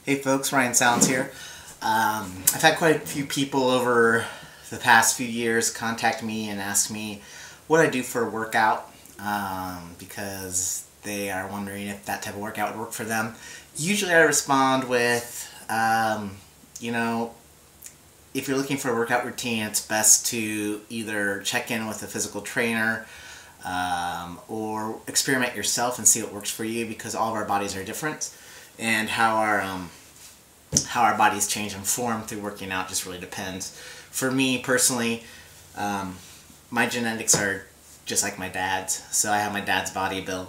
Hey folks, Ryan Sounds here. I've had quite a few people over the past few years contact me and ask me what I do for a workout because they are wondering if that type of workout would work for them. Usually I respond with, you know, if you're looking for a workout routine, it's best to either check in with a physical trainer or experiment yourself and see what works for you, because all of our bodies are different, and how our bodies change and form through working out just really depends. For me personally, my genetics are just like my dad's, so I have my dad's body build,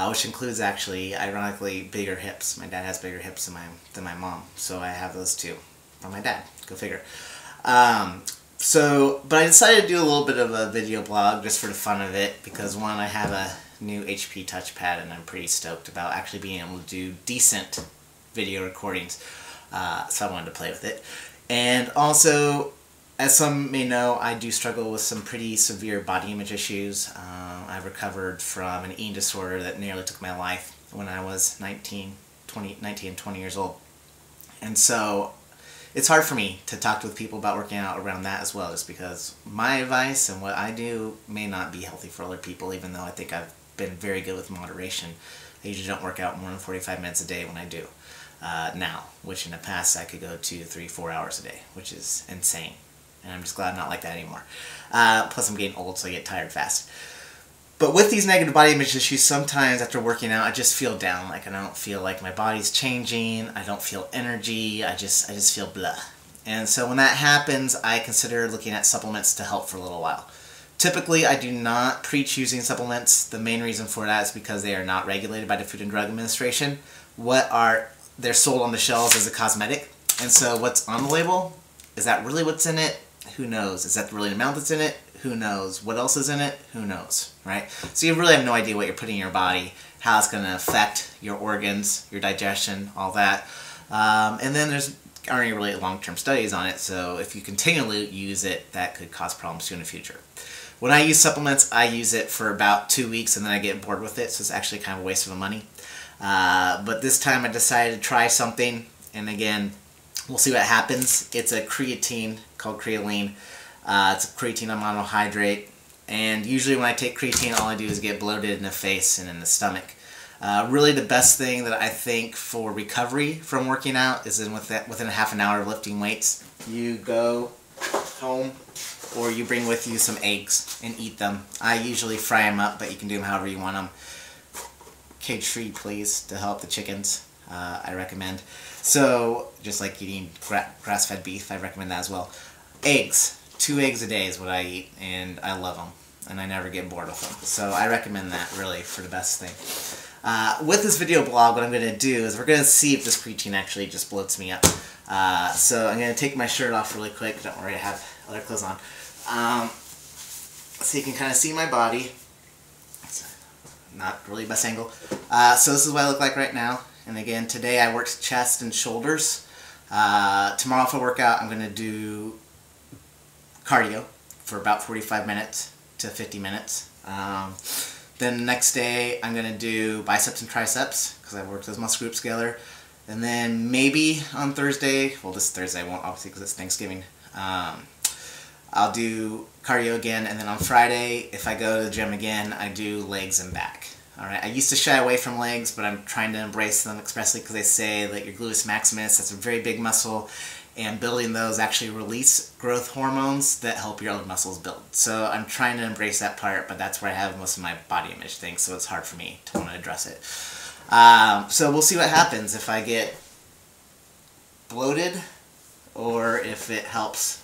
which includes actually, ironically, bigger hips. My dad has bigger hips than my mom, so I have those two from my dad. Go figure. But I decided to do a little bit of a video blog just for the fun of it, because one, I have a new HP touchpad and I'm pretty stoked about actually being able to do decent video recordings, so I wanted to play with it. And also, as some may know, I do struggle with some pretty severe body image issues. I've recovered from an eating disorder that nearly took my life when I was 19 and 20 years old. And so it's hard for me to talk with people about working out around that as well, just because my advice and what I do may not be healthy for other people, even though I think I've been very good with moderation. I usually don't work out more than 45 minutes a day when I do now, which in the past I could go 2, 3, 4 hours a day, which is insane. And I'm just glad I'm not like that anymore. Plus I'm getting old, so I get tired fast. But with these negative body image issues, sometimes after working out, I just feel down. Like I don't feel like my body's changing. I don't feel energy. I just feel blah. And so when that happens, I consider looking at supplements to help for a little while. Typically, I do not preach using supplements. The main reason for that is because they are not regulated by the Food and Drug Administration. They're sold on the shelves as a cosmetic. And so what's on the label, is that really what's in it? Who knows? Is that really the amount that's in it? Who knows? What else is in it? Who knows, right? So you really have no idea what you're putting in your body, how it's going to affect your organs, your digestion, all that. And then there's aren't any really long-term studies on it, so if you continually use it, that could cause problems to you in the future. When I use supplements, I use it for about 2 weeks and then I get bored with it, so it's actually kind of a waste of money. But this time I decided to try something, and again, we'll see what happens. It's a creatine called Crealine. It's a creatine monohydrate, and usually when I take creatine, all I do is get bloated in the face and in the stomach. Really the best thing that I think for recovery from working out is within a half an hour of lifting weights, you go home or you bring with you some eggs and eat them. I usually fry them up, but you can do them however you want them. Cage-free, please, to help the chickens. I recommend. So, just like eating grass-fed beef, I recommend that as well. Eggs. 2 eggs a day is what I eat, and I love them, and I never get bored with them. So I recommend that, really, for the best thing. With this video blog, what I'm going to do is we're going to see if this creatine actually just bloats me up. So I'm going to take my shirt off really quick. Don't worry, I have other clothes on. So you can kind of see my body. It's not really best angle. So this is what I look like right now. And again, today I worked chest and shoulders. Tomorrow if I work out, I'm going to do cardio for about 45 minutes to 50 minutes. Then the next day I'm going to do biceps and triceps, because I've worked those muscle groups together. And then maybe on Thursday, well this Thursday I won't obviously because it's Thanksgiving, I'll do cardio again, and then on Friday, if I go to the gym again, I do legs and back. Alright, I used to shy away from legs, but I'm trying to embrace them, especially because they say that your gluteus maximus, that's a very big muscle, and building those actually release growth hormones that help your other muscles build. So I'm trying to embrace that part, but that's where I have most of my body image things, so it's hard for me to want to address it. So we'll see what happens if I get bloated or if it helps.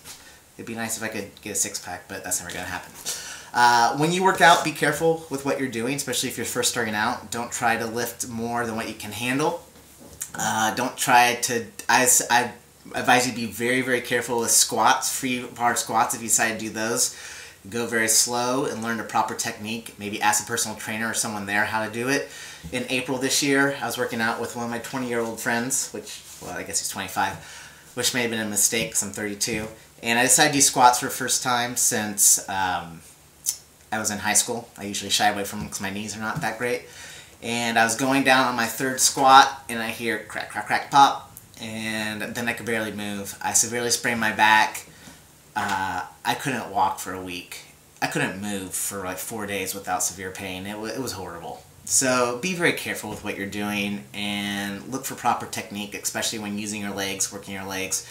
It'd be nice if I could get a six-pack, but that's never going to happen. When you work out, be careful with what you're doing, especially if you're first starting out. Don't try to lift more than what you can handle. Don't try to... I advise you to be very, very careful with squats, free bar squats. If you decide to do those, go very slow and learn the proper technique. Maybe ask a personal trainer or someone there how to do it. In April this year, I was working out with one of my 20-year-old friends, which, well, I guess he's 25, which may have been a mistake because I'm 32. And I decided to do squats for the first time since I was in high school. I usually shy away from them because my knees are not that great. And I was going down on my third squat, and I hear crack, crack, crack, pop. and then I could barely move. I severely sprained my back. I couldn't walk for a week. I couldn't move for like 4 days without severe pain. It was horrible. So be very careful with what you're doing and look for proper technique, especially when using your legs, working your legs.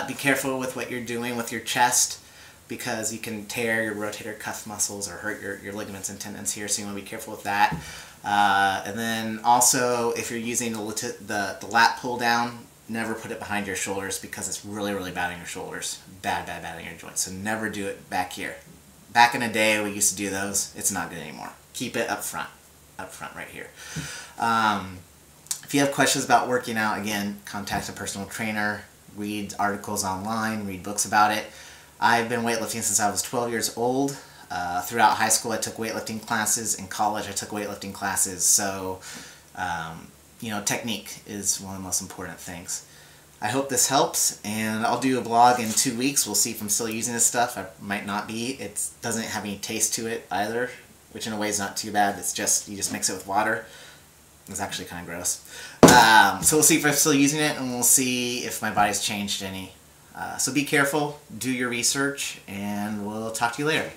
Be careful with what you're doing with your chest, because you can tear your rotator cuff muscles or hurt your ligaments and tendons here, so you want to be careful with that. And then also, if you're using the lat pull down, never put it behind your shoulders, because it's really, really bad on your shoulders. Bad on your joints. So never do it back here. Back in the day, we used to do those. It's not good anymore. Keep it up front right here. If you have questions about working out, again, contact a personal trainer, read articles online, read books about it. I've been weightlifting since I was 12 years old. Throughout high school, I took weightlifting classes. In college, I took weightlifting classes. So, you know, technique is one of the most important things. I hope this helps, and I'll do a blog in 2 weeks. We'll see if I'm still using this stuff. I might not be. It doesn't have any taste to it either, which in a way is not too bad. It's just, you just mix it with water. It's actually kind of gross. So we'll see if I'm still using it, and we'll see if my body's changed any. So be careful, do your research, and we'll talk to you later.